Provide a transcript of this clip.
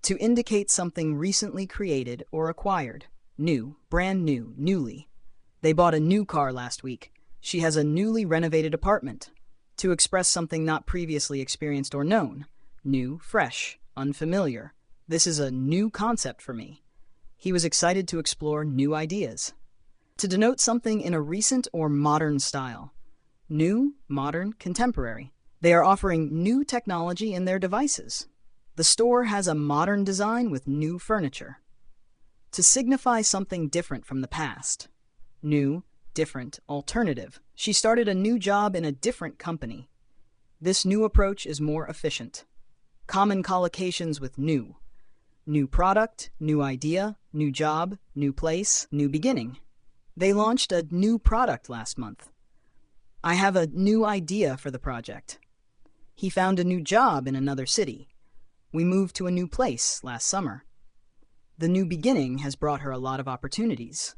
To indicate something recently created or acquired. New, brand new, newly. They bought a new car last week. She has a newly renovated apartment. To express something not previously experienced or known. New, fresh, unfamiliar. This is a new concept for me. He was excited to explore new ideas. To denote something in a recent or modern style. New, modern, contemporary. They are offering new technology in their devices. The store has a modern design with new furniture. To signify something different from the past. New, different, alternative. She started a new job in a different company. This new approach is more efficient. Common collocations with new. New product, new idea, new job, new place, new beginning. They launched a new product last month. I have a new idea for the project. He found a new job in another city. We moved to a new place last summer. The new beginning has brought her a lot of opportunities.